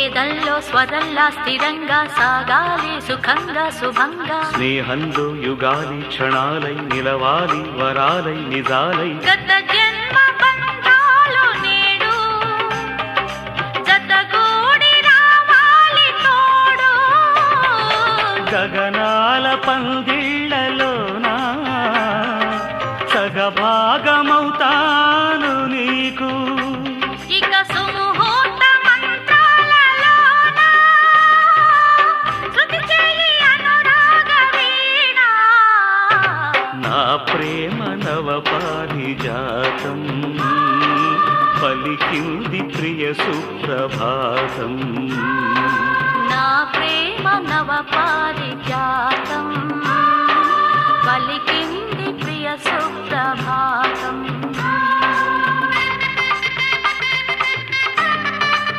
వేదంలో స్వరంలా స్థిరంగా సాగాలి సుఖంగా శుభంగా. స్నేహంలో యుగాలి క్షణాలై నిలవాలి వరాలై నిజాలై. గత జన్మ బంధాలు నేడు జతగూడి రావాలి తోడు. గగనాల పందిళ్ళలోనా సగభాగమవుతాను నీకు. ఇక సుముహూర్త మంత్రాలలోన శృతి చేయి అనురాగ వీణ. నా ప్రేమ నవ పారిజాతం పలికింది ప్రియ సుప్రభాతం. నా ప్రేమ నవ పారిజాతం పలికింది ప్రియ